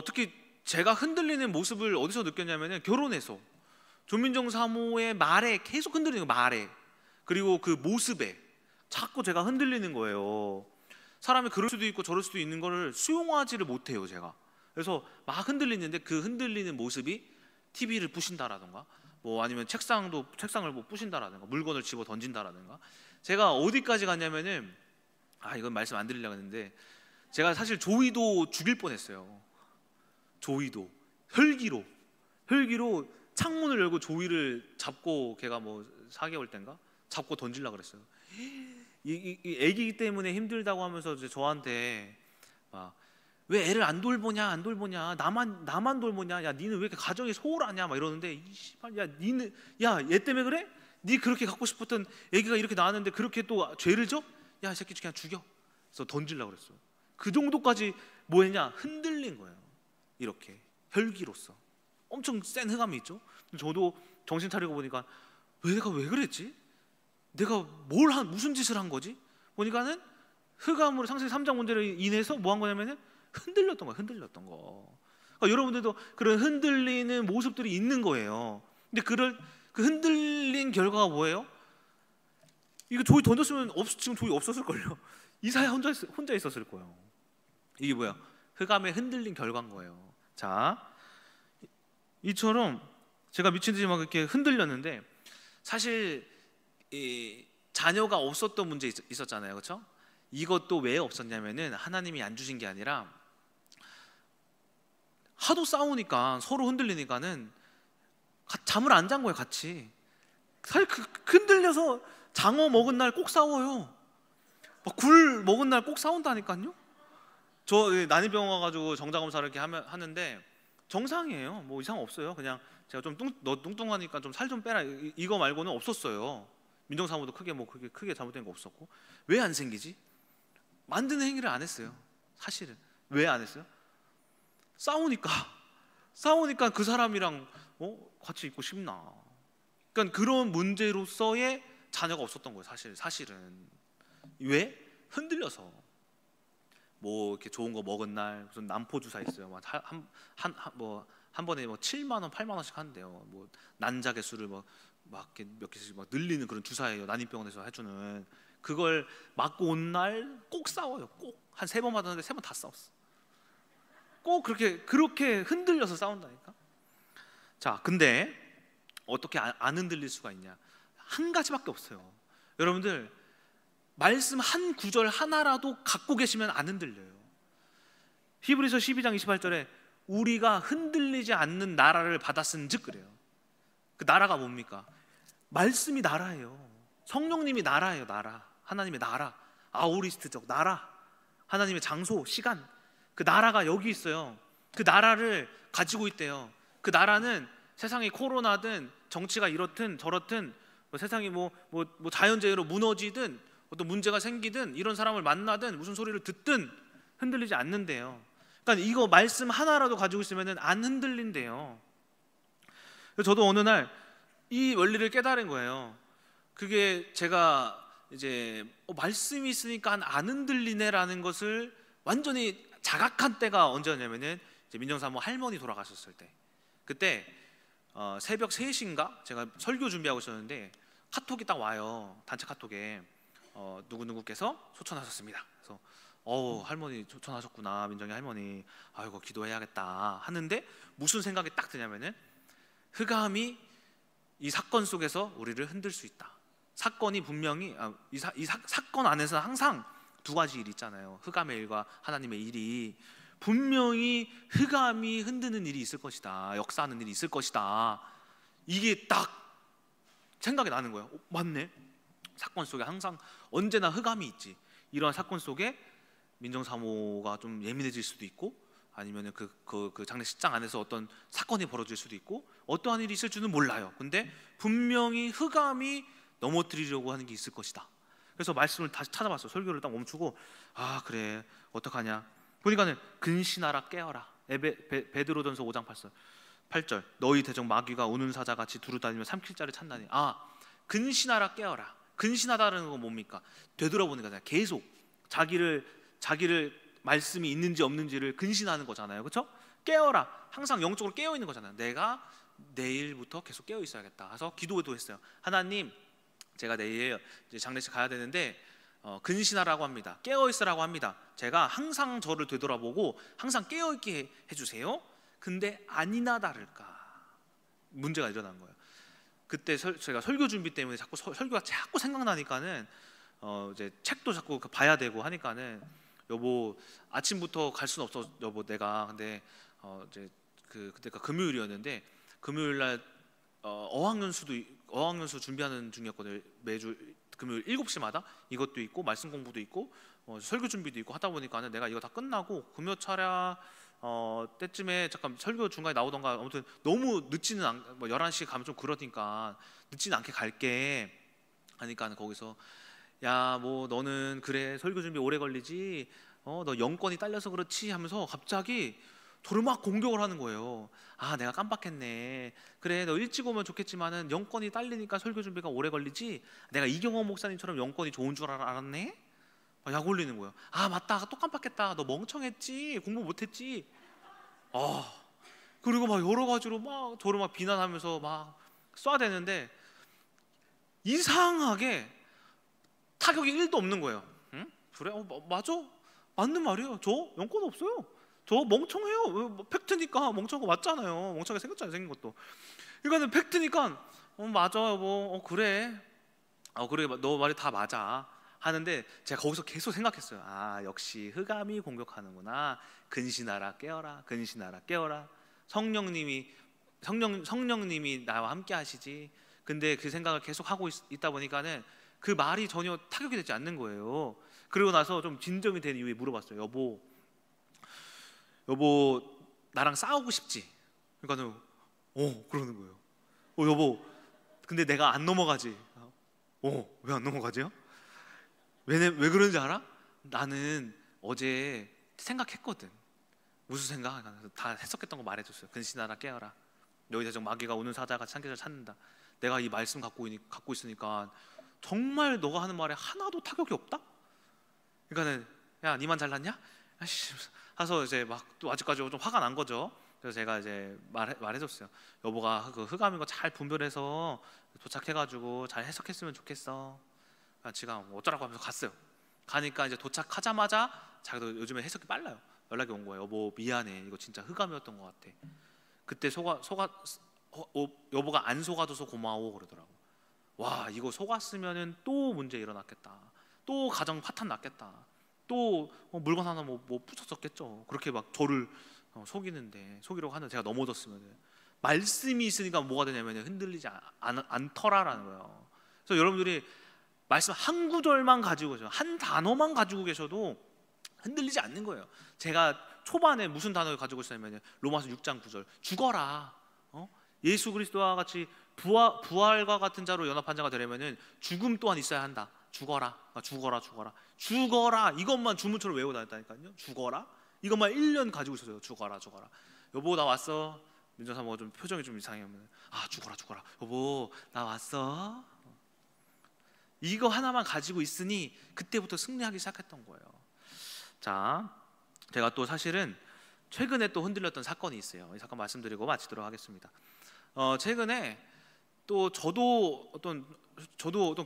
특히 제가 흔들리는 모습을 어디서 느꼈냐면은 결혼해서 조민정 사모의 말에 계속 흔들리는 거예요. 말에 그리고 그 모습에 자꾸 제가 흔들리는 거예요. 사람이 그럴 수도 있고 저럴 수도 있는 거를 수용하지를 못해요. 제가 그래서 막 흔들리는데 그 흔들리는 모습이 TV를 부신다라든가 아니면 책상을 부신다라든가 물건을 집어 던진다라든가 제가 어디까지 갔냐면은 이건 말씀 안 드리려고 했는데 제가 사실 조이도 죽일 뻔했어요. 조이도 혈기로 창문을 열고 조이를 잡고 걔가 4개월 때인가 잡고 던지려고 그랬어요. 이 애기 때문에 힘들다고 하면서 저한테 왜 애를 안 돌보냐 나만 돌보냐 야 니는 왜 이렇게 가정이 소홀하냐 이러는데 얘 때문에 그래? 니 그렇게 갖고 싶었던 애기가 이렇게 나왔는데 그렇게 또 죄를 져? 야 이 새끼 그냥 죽여. 그래서 던지려고 그랬어요. 그 정도까지 뭐했냐? 흔들린 거예요. 이렇게 혈기로서 엄청 센 흑암이 있죠. 저도 정신 차리고 보니까 내가 왜 그랬지? 내가 무슨 짓을 한 거지? 보니까는 흑암으로 창세기 3장 문제로 인해서 뭐 한 거냐면은 흔들렸던 거예요. 흔들렸던 거. 그러니까 여러분들도 그런 흔들리는 모습들이 있는 거예요. 근데 그 흔들린 결과가 뭐예요? 이거 조이 던졌으면 지금 조이 없었을걸요. 이사야 혼자 있었을 거예요. 이게 뭐야? 흑암에 흔들린 결과인 거예요. 자, 이처럼 제가 미친 듯이 막 이렇게 흔들렸는데, 사실 이 자녀가 없었던 문제 있었잖아요, 그렇죠? 이것도 왜 없었냐면은 하나님이 안 주신 게 아니라 하도 싸우니까 서로 흔들리니까는 잠을 안 잔 거예요, 같이. 사실 흔들려서 장어 먹은 날 꼭 싸워요. 굴 먹은 날 꼭 싸운다니까요. 저 난임병원 가가지고 정자검사를 이렇게 하는데 정상이에요. 뭐 이상 없어요. 그냥 제가 좀 너 뚱뚱하니까 좀 살 좀 빼라, 이거 말고는 없었어요. 민정사무도 크게 잘못된 거 없었고. 왜 안 생기지? 만드는 행위를 안 했어요. 사실은 왜 안 했어요? 싸우니까 그 사람이랑 같이 있고 싶나. 그러니까 그런 문제로서의 자녀가 없었던 거예요. 사실은 왜? 흔들려서. 뭐 이렇게 좋은 거 먹은 날 무슨 난포 주사 있어요. 한 번에 7만 원, 8만 원씩 한대요. 뭐 난자 개수를 막 이렇게 몇 개씩 막 늘리는 그런 주사예요. 난임병원에서 해주는. 그걸 맞고 온 날 꼭 싸워요. 꼭 한 3번 맞았는데 3번 다 싸웠어. 꼭 그렇게 흔들려서 싸운다니까. 자, 근데 어떻게 안 흔들릴 수가 있냐? 한 가지밖에 없어요. 여러분들, 말씀 한 구절 하나라도 갖고 계시면 안 흔들려요. 히브리서 12장 28절에 우리가 흔들리지 않는 나라를 받았은즉 그래요. 그 나라가 뭡니까? 말씀이 나라예요. 성령님이 나라예요. 나라. 하나님의 나라. 아우리스트적 나라. 하나님의 장소, 시간. 그 나라가 여기 있어요. 그 나라를 가지고 있대요. 그 나라는 세상이 코로나든 정치가 이렇든 저렇든 세상이 뭐 자연재해로 무너지든 어떤 문제가 생기든 이런 사람을 만나든 무슨 소리를 듣든 흔들리지 않는데요. 그러니까 이거 말씀 하나라도 가지고 있으면 안 흔들린대요. 저도 어느 날 이 원리를 깨달은 거예요. 그게 제가 이제 말씀이 있으니까 안 흔들리네라는 것을 완전히 자각한 때가 언제였냐면은 이제 민정사모 할머니 돌아가셨을 때. 그때 새벽 3시인가 제가 설교 준비하고 있었는데 카톡이 딱 와요. 단체 카톡에 누구누구께서 소천하셨습니다. 그래서 할머니 소천하셨구나. 민정이 할머니. 아이고 기도해야겠다 하는데 무슨 생각이 딱 드냐면은 흑암이 이 사건 속에서 우리를 흔들 수 있다. 사건이 분명히 사건 안에서는 항상 두 가지 일이 있잖아요. 흑암의 일과 하나님의 일이. 분명히 흑암이 흔드는 일이 있을 것이다. 역사하는 일이 있을 것이다. 이게 딱 생각이 나는 거예요. 맞네. 사건 속에 항상 언제나 흑암이 있지. 이러한 사건 속에 민정사모가 좀 예민해질 수도 있고, 아니면 그 장례식장 안에서 어떤 사건이 벌어질 수도 있고, 어떠한 일이 있을 줄은 몰라요. 근데 분명히 흑암이 넘어뜨리려고 하는 게 있을 것이다. 그래서 말씀을 다시 찾아봤어요. 설교를 딱 멈추고 그래 어떡하냐 보니까는 근신하라 깨어라. 베드로전서 5장 8절 너희 대적 마귀가 우는 사자같이 두루다니며 삼킬 자를 찾나니. 근신하라 깨어라. 근신하다는 건 뭡니까? 되돌아보는 거잖아요. 계속 자기를 말씀이 있는지 없는지를 근신하는 거잖아요. 그렇죠? 깨어라. 항상 영적으로 깨어 있는 거잖아요. 내가 내일부터 계속 깨어 있어야겠다. 그래서 기도도 했어요. 하나님, 제가 내일 이제 장례식 가야 되는데 근신하라고 합니다. 깨어 있으라고 합니다. 제가 항상 저를 되돌아보고 항상 깨어 있게 해주세요. 근데 아니나 다를까 문제가 일어난 거예요. 그때 제가 설교 준비 때문에 설교가 자꾸 생각나니까는 이제 책도 자꾸 봐야 되고 하니까는 여보 아침부터 갈 수는 없어 여보 내가. 근데 이제 그때가 금요일이었는데 금요일 날 어학연수 준비하는 중이었거든요. 매주 금요일 7시마다 이것도 있고 말씀 공부도 있고 설교 준비도 있고 하다 보니까는 내가 이거 다 끝나고 금요 차례 때쯤에 잠깐 설교 중간에 나오던가 아무튼 너무 늦지는 11시 가면 좀 그러니까 늦지는 않게 갈게 하니까 거기서 야 뭐 너는 그래 설교 준비 오래 걸리지 너 영권이 딸려서 그렇지 하면서 갑자기 저를 막 공격을 하는 거예요. 아, 내가 깜빡했네. 그래, 너 일찍 오면 좋겠지만은 영권이 딸리니까 설교 준비가 오래 걸리지. 내가 이경호 목사님처럼 영권이 좋은 줄 알았네. 약 올리는 거예요. 아, 맞다, 또 깜빡했다. 너 멍청했지, 공부 못했지. 아, 그리고 막 여러 가지로 막 저를 막 비난하면서 막 쏴대는데 이상하게 타격이 1도 없는 거예요. 응? 그래? 맞아, 맞는 말이에요. 저 영권 없어요. 저 멍청해요. 뭐 팩트니까 멍청한 거 맞잖아요. 멍청하게 생겼잖아요, 생긴 것도. 이거는 팩트니까 맞아 여보. 그래. 그래, 너 말이 다 맞아 하는데 제가 거기서 계속 생각했어요. 아, 역시 흑암이 공격하는구나. 근신하라 깨어라, 근신하라 깨어라. 성령님이 나와 함께 하시지. 근데 그 생각을 계속 하고 있다 보니까는 그 말이 전혀 타격이 되지 않는 거예요. 그리고 나서 좀 진정이 된 이후에 물어봤어요. 여보 나랑 싸우고 싶지? 그러니까는 그러는 거예요. 여보 근데 내가 안 넘어가지? 왜 안 넘어가지요? 왜 그런지 알아? 나는 어제 생각했거든. 무슨 생각? 다 해석했던 거 말해줬어요. 근신하라 깨어라. 여기서 마귀가 오는 사자가 참깨를 찾는다. 내가 이 말씀 갖고 있으니까 정말 너가 하는 말에 하나도 타격이 없다? 그러니까는 야, 니만 잘났냐? 아씨 하서 이제 막 또 아직까지 좀 화가 난 거죠. 그래서 제가 이제 말해줬어요. 여보가 그 흑암인 거 잘 분별해서 도착해가지고 잘 해석했으면 좋겠어. 지가 어쩌라고 하면서 갔어요. 가니까 이제 도착하자마자 자기도 요즘에 해석이 빨라요. 연락이 온 거예요. 여보 미안해, 이거 진짜 흑암이었던 것 같아. 그때 여보가 안 속아줘서 고마워 그러더라고. 와, 이거 속았으면은 또 문제 일어났겠다. 또 가정 파탄 났겠다. 또 물건 하나 뭐 부쉈었겠죠. 그렇게 막 저를 속이려고 하는데 제가 넘어졌으면 말씀이 있으니까 뭐가 되냐면 흔들리지 않더라라는 거예요. 그래서 여러분들이 말씀 한 구절만 가지고 계셔도, 한 단어만 가지고 계셔도 흔들리지 않는 거예요. 제가 초반에 무슨 단어를 가지고 있었냐면 로마서 6장 9절 죽어라. 예수 그리스도와 같이 부활과 같은 자로 연합한 자가 되려면은 죽음 또한 있어야 한다. 죽어라. 이것만 주문처럼 외우고 다녔다니까요. 죽어라. 이것만 1년 가지고 있었어요. 죽어라. 여보 나 왔어. 민정사 뭐 좀 표정이 좀 이상하면 죽어라. 여보 나 왔어. 이거 하나만 가지고 있으니 그때부터 승리하기 시작했던 거예요. 자, 제가 또 사실은 최근에 또 흔들렸던 사건이 있어요. 이 사건 말씀드리고 마치도록 하겠습니다. 최근에 또 저도 어떤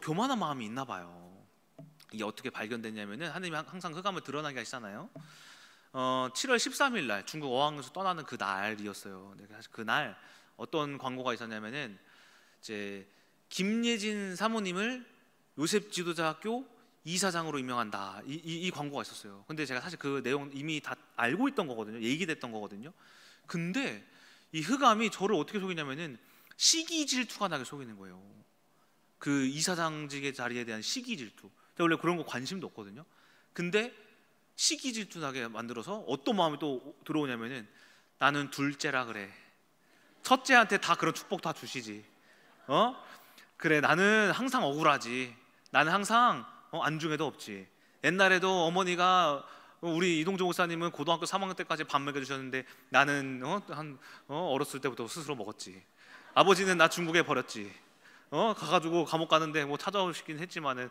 교만한 마음이 있나 봐요. 이게 어떻게 발견됐냐면은 하나님이 항상 흑암을 드러나게 하시잖아요. 7월 13일 날 중국 어학연수 떠나는 그 날이었어요. 사실 그날 어떤 광고가 있었냐면은 이제 김예진 사모님을 요셉 지도자학교 이사장으로 임명한다. 이 광고가 있었어요. 근데 제가 사실 그 내용 이미 다 알고 있던 거거든요. 얘기됐던 거거든요. 근데 이 흑암이 저를 어떻게 속이냐면은 시기 질투가 나게 속이는 거예요. 그 이사장직의 자리에 대한 시기 질투. 제가 원래 그런 거 관심도 없거든요. 근데 시기 질투 나게 만들어서 어떤 마음이 또 들어오냐면은 나는 둘째라 그래. 첫째한테 다 그런 축복 다 주시지. 그래 나는 항상 억울하지. 나는 항상 안중에도 없지. 옛날에도 어머니가 우리 이동조 목사님은 고등학교 3학년 때까지 밥 먹여주셨는데 나는 어렸을 때부터 스스로 먹었지. 아버지는 나 중국에 버렸지. 가가지고 감옥 가는데 뭐 찾아오시긴 했지만은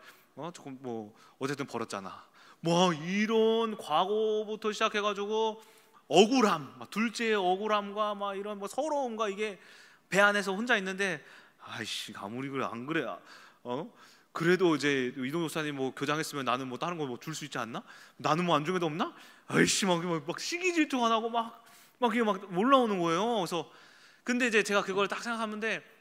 조금 뭐 어쨌든 버렸잖아. 뭐 이런 과거부터 시작해가지고 억울함, 둘째의 억울함과 막 이런 뭐 서러움과 이게 배 안에서 혼자 있는데 아이씨 아무리 그래 안 그래 그래도 이제 이동 목사님 뭐 교장했으면 나는 뭐 다른 거 뭐 줄 수 있지 않나? 나는 뭐 안중에도 없나? 아이씨 막 시기 질투가 나고 막 이게 막 올라오는 거예요. 그래서 근데 이제 제가 그걸 딱 생각하는데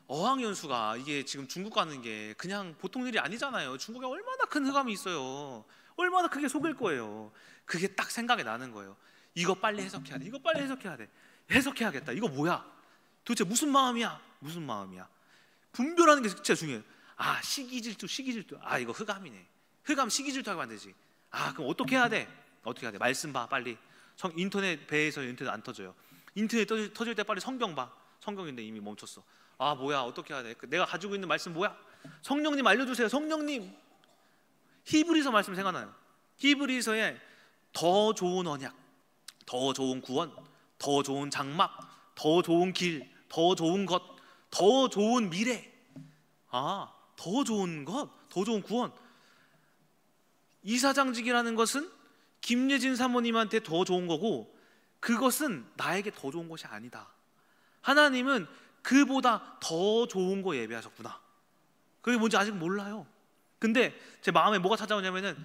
어학연수가 이게 지금 중국 가는 게 그냥 보통 일이 아니잖아요. 중국에 얼마나 큰 흑암이 있어요. 얼마나 크게 속일 거예요. 그게 딱 생각이 나는 거예요. 이거 빨리 해석해야 돼. 이거 빨리 해석해야 돼. 해석해야겠다. 이거 뭐야? 도대체 무슨 마음이야? 분별하는 게 진짜 중요해요. 시기 질투. 이거 흑암이네. 흑암 시기 질투하게 만들지. 그럼 어떻게 해야 돼? 말씀 봐 빨리. 인터넷 배에서 인터넷 안 터져요. 인터넷 터질 때 빨리 성경 봐. 성경인데 이미 멈췄어. 뭐야 어떻게 해야 돼? 내가 가지고 있는 말씀 뭐야? 성령님 알려주세요. 성령님. 히브리서 말씀 생각나요. 히브리서에 더 좋은 언약, 더 좋은 구원, 더 좋은 장막, 더 좋은 길, 더 좋은 것, 더 좋은 미래. 더 좋은 것, 더 좋은 구원. 이사장직이라는 것은 김예진 사모님한테 더 좋은 거고, 그것은 나에게 더 좋은 것이 아니다. 하나님은 그보다 더 좋은 거 예배하셨구나. 그게 뭔지 아직 몰라요. 근데 제 마음에 뭐가 찾아오냐면은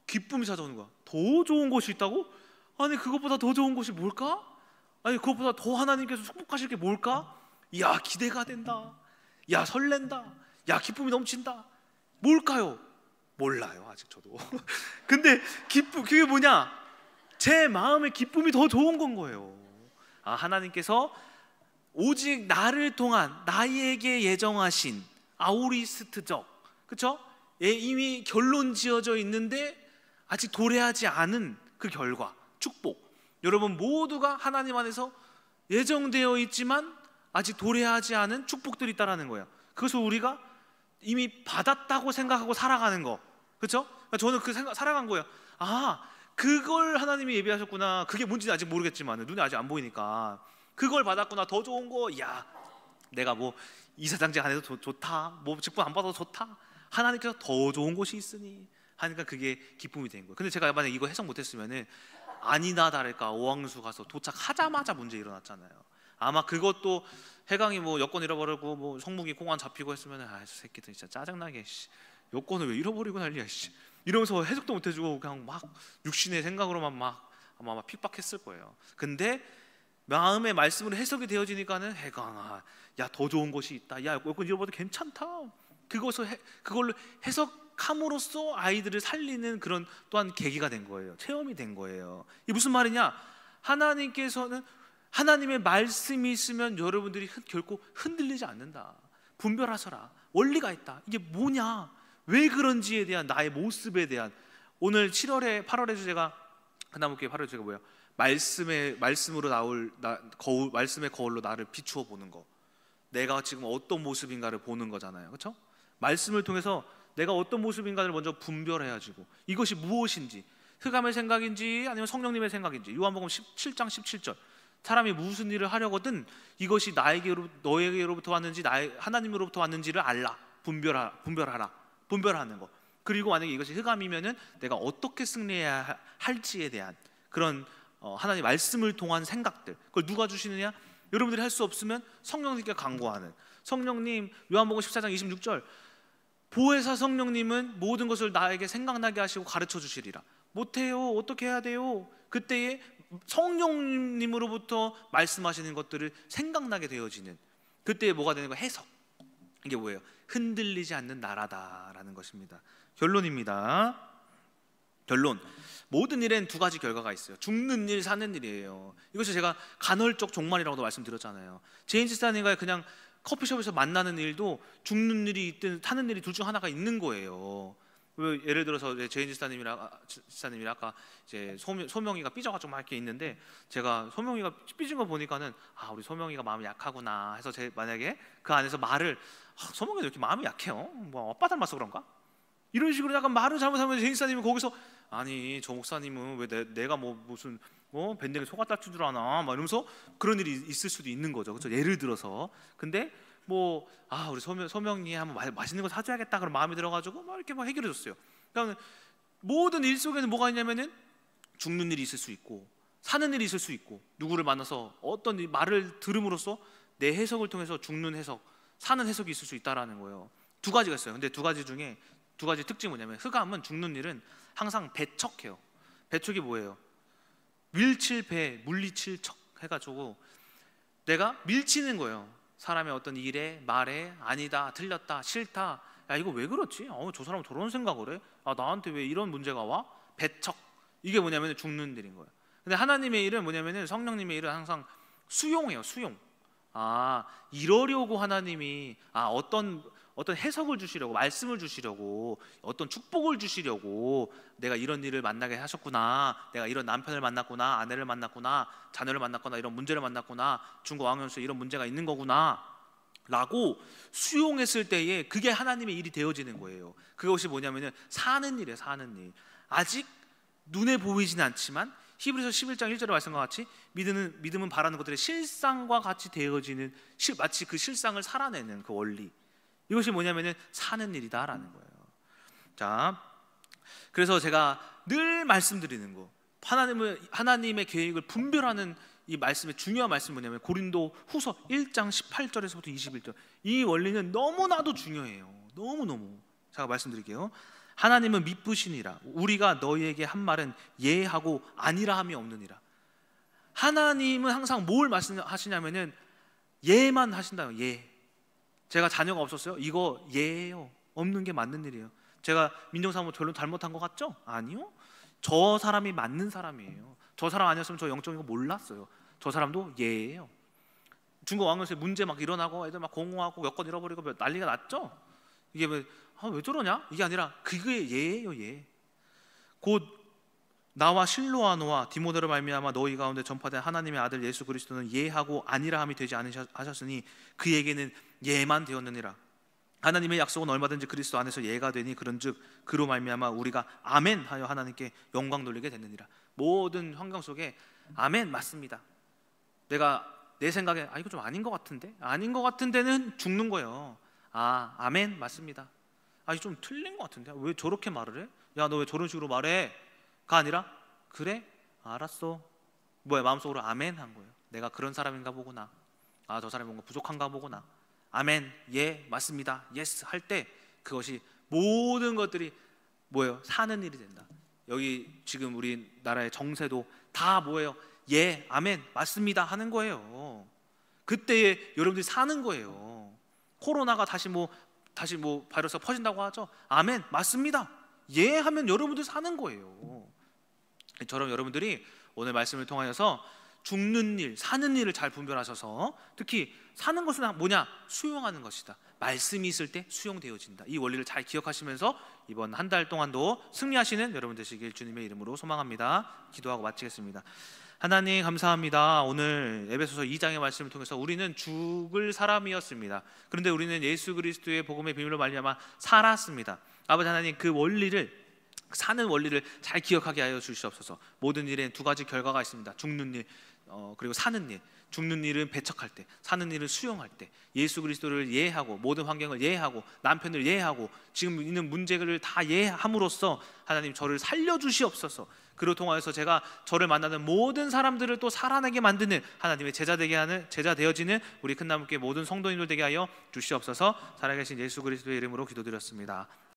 기쁨이 찾아오는 거야. 더 좋은 것이 있다고? 아니 그것보다 더 좋은 것이 뭘까? 아니 그것보다 더 하나님께서 축복하실 게 뭘까? 야 기대가 된다. 야 설렌다. 야 기쁨이 넘친다. 뭘까요? 몰라요 아직 저도. 근데 그게 뭐냐? 제 마음의 기쁨이 더 좋은 건 거예요. 하나님께서 오직 나를 통한 나에게 예정하신 아우리스트적, 그렇죠? 이미 결론 지어져 있는데 아직 도래하지 않은 그 결과, 축복. 여러분 모두가 하나님 안에서 예정되어 있지만 아직 도래하지 않은 축복들이 있다라는 거예요. 그것을 우리가 이미 받았다고 생각하고 살아가는 거, 그렇죠? 저는 그 생각 살아간 거예요. 그걸 하나님이 예비하셨구나. 그게 뭔지는 아직 모르겠지만 눈에 아직 안 보이니까 그걸 받았구나. 더 좋은 거. 야 내가 뭐 이사장직 안 해도 좋다. 뭐 직분 안 받아도 좋다. 하나님께서 더 좋은 곳이 있으니 하니까 그게 기쁨이 된 거예요. 근데 제가 만약에 이거 해석 못했으면은 아니나 다를까 오왕수 가서 도착하자마자 문제 일어났잖아요. 아마 그것도 해강이 뭐 여권 잃어버리고 뭐 성묵이 공안 잡히고 했으면 새끼들 진짜 짜증나게 여권을 왜 잃어버리고 난리야 이러면서 해석도 못해주고 그냥 막 육신의 생각으로만 막 아마 핍박했을 거예요. 근데 마음의 말씀으로 해석이 되어지니까는 해강아 야 더 좋은 것이 있다. 야 여권 잃어버려도 괜찮다. 그걸로 해석함으로써 아이들을 살리는 그런 또한 계기가 된 거예요. 체험이 된 거예요. 이게 무슨 말이냐? 하나님께서는 하나님의 말씀이 있으면 여러분들이 결코 흔들리지 않는다. 분별하셔라. 원리가 있다. 이게 뭐냐? 왜 그런지에 대한 나의 모습에 대한 오늘 8월의 주제가 하나님께 8월 주제가 뭐야? 말씀으로 나올 말씀의 거울로 나를 비추어 보는 거. 내가 지금 어떤 모습인가를 보는 거잖아요. 그렇죠? 말씀을 통해서 내가 어떤 모습인가를 먼저 분별해야지고 이것이 무엇인지 흑암의 생각인지 아니면 성령님의 생각인지 요한복음 17장 17절 사람이 무슨 일을 하려거든 이것이 너에게로부터 왔는지 하나님으로부터 왔는지를 알라. 분별하는 거. 그리고 만약에 이것이 흑암이면은 내가 어떻게 승리해야 할지에 대한 그런 하나님의 말씀을 통한 생각들. 그걸 누가 주시느냐? 여러분들이 할 수 없으면 성령님께 간구하는 성령님. 요한복음 14장 26절 보혜사 성령님은 모든 것을 나에게 생각나게 하시고 가르쳐 주시리라. 못해요. 어떻게 해야 돼요? 그때에 성령님으로부터 말씀하시는 것들을 생각나게 되어지는 그때에 뭐가 되는 거예요? 해석. 이게 뭐예요? 흔들리지 않는 나라다라는 것입니다. 결론입니다. 결론. 모든 일엔 두 가지 결과가 있어요. 죽는 일, 사는 일이에요. 이것이 제가 간헐적 종말이라고도 말씀드렸잖아요. 제인 집사님과 그냥 커피숍에서 만나는 일도 죽는 일이 있든 사는 일이 둘 중 하나가 있는 거예요. 예를 들어서 제인 집사님이랑 아까 이제 소명이가 삐져가지고 막 이렇게 있는데 제가 소명이가 삐진 거 보니까는 우리 소명이가 마음이 약하구나 해서 만약에 그 안에서 말을 소명이가 왜 이렇게 마음이 약해요? 뭐 아빠 닮아서 그런가? 이런 식으로 약간 말을 잘못하면 제인 집사님이 거기서 아니 저 목사님은 왜 내가 뭐 무슨 밴댕이 소가 딸줄 줄 아나 막 이러면서 그런 일이 있을 수도 있는 거죠. 그렇죠? 예를 들어서. 근데 우리 소명이 한번 맛있는 거 사줘야겠다 그런 마음이 들어가지고 막 이렇게 해결해 줬어요. 그러니까 모든 일 속에는 뭐가 있냐면은 죽는 일이 있을 수 있고 사는 일이 있을 수 있고 누구를 만나서 어떤 말을 들음으로써 내 해석을 통해서 죽는 해석, 사는 해석이 있을 수 있다라는 거예요. 두 가지가 있어요. 근데 두 가지 중에 두 가지 특징이 뭐냐면 흑암은 죽는 일은 항상 배척해요. 배척이 뭐예요? 밀칠배, 물리칠척 해가지고 내가 밀치는 거예요. 사람의 어떤 일에, 말에 아니다, 틀렸다, 싫다. 야 이거 왜 그렇지? 저 사람은 저런 생각을 해? 나한테 왜 이런 문제가 와? 배척. 이게 뭐냐면 죽는 일인 거예요. 근데 하나님의 일은 뭐냐면은 성령님의 일은 항상 수용해요. 수용. 이러려고 하나님이 어떤 해석을 주시려고 말씀을 주시려고 어떤 축복을 주시려고 내가 이런 일을 만나게 하셨구나. 내가 이런 남편을 만났구나. 아내를 만났구나. 자녀를 만났구나. 이런 문제를 만났구나. 중고 왕년수에 이런 문제가 있는 거구나 라고 수용했을 때에 그게 하나님의 일이 되어지는 거예요. 그것이 뭐냐면은 사는 일이에요. 사는 일. 아직 눈에 보이진 않지만 히브리서 11장 1절의 말씀과 같이 믿음은 바라는 것들의 실상과 같이 되어지는, 마치 그 실상을 살아내는 그 원리, 이것이 뭐냐면은 사는 일이다라는 거예요. 자, 그래서 제가 늘 말씀드리는 거, 하나님의 계획을 분별하는 이 말씀의 중요한 말씀이 뭐냐면 고린도 후서 1장 18절에서부터 21절, 이 원리는 너무나도 중요해요. 너무너무. 제가 말씀드릴게요. 하나님은 미쁘시니라. 우리가 너희에게 한 말은 예하고 아니라 함이 없느니라. 하나님은 항상 뭘 말씀하시냐면은 예만 하신다요. 예. 제가 자녀가 없었어요? 이거 예예요. 없는 게 맞는 일이에요. 제가 민정사모 별로 잘못한 것 같죠? 아니요. 저 사람이 맞는 사람이에요. 저 사람 아니었으면 저 영적인 거 몰랐어요. 저 사람도 예예요. 중국 왕室문제 막 일어나고 애들 막 공허하고 여권 잃어버리고 난리가 났죠? 이게 왜 저러냐? 이게 아니라 그게 예예요. 예. 곧 나와 실로아노와 디모데로 말미암아 너희 가운데 전파된 하나님의 아들 예수 그리스도는 예하고 아니라함이 되지 않으셨으니 그에게는 예만 되었느니라. 하나님의 약속은 얼마든지 그리스도 안에서 예가 되니 그런즉 그로 말미암아 우리가 아멘 하여 하나님께 영광 돌리게 됐느니라. 모든 환경 속에 아멘 맞습니다. 내가 내 생각에 이거 좀 아닌 것 같은데, 아닌 것 같은데는 죽는 거예요. 아멘 맞습니다. 이거 좀 틀린 것 같은데 왜 저렇게 말을 해? 야, 너 왜 저런 식으로 말해? 가 아니라 그래? 알았어. 마음속으로 아멘 한 거예요. 내가 그런 사람인가 보구나. 저 사람이 뭔가 부족한가 보구나. 아멘, 예, 맞습니다. 예스 할 때 그것이 모든 것들이 뭐예요? 사는 일이 된다. 여기 지금 우리나라의 정세도 다 뭐예요? 예, 아멘, 맞습니다 하는 거예요. 그때에 여러분들이 사는 거예요. 코로나가 다시 바이러스가 퍼진다고 하죠. 아멘, 맞습니다. 예 하면 여러분들 사는 거예요. 저럼 여러분들이 오늘 말씀을 통하여서 죽는 일, 사는 일을 잘 분별하셔서 특히 사는 것은 뭐냐? 수용하는 것이다. 말씀이 있을 때 수용되어진다. 이 원리를 잘 기억하시면서 이번 한 달 동안도 승리하시는 여러분 되시길 주님의 이름으로 소망합니다. 기도하고 마치겠습니다. 하나님 감사합니다. 오늘 에베소서 2장의 말씀을 통해서 우리는 죽을 사람이었습니다. 그런데 우리는 예수 그리스도의 복음의 비밀로 말미암아 살았습니다. 아버지 하나님, 그 원리를, 사는 원리를 잘 기억하게 하여 주시옵소서. 모든 일에 두 가지 결과가 있습니다. 죽는 일, 그리고 사는 일. 죽는 일은 배척할 때, 사는 일은 수용할 때, 예수 그리스도를 이해하고 모든 환경을 이해하고 남편을 이해하고 지금 있는 문제를 다 이해함으로써 하나님 저를 살려주시옵소서. 그로 통하여서 제가 저를 만나는 모든 사람들을 또 살아나게 만드는 하나님의 제자 되어지는 우리 큰나무교회 모든 성도님들 되게 하여 주시옵소서. 살아계신 예수 그리스도의 이름으로 기도드렸습니다.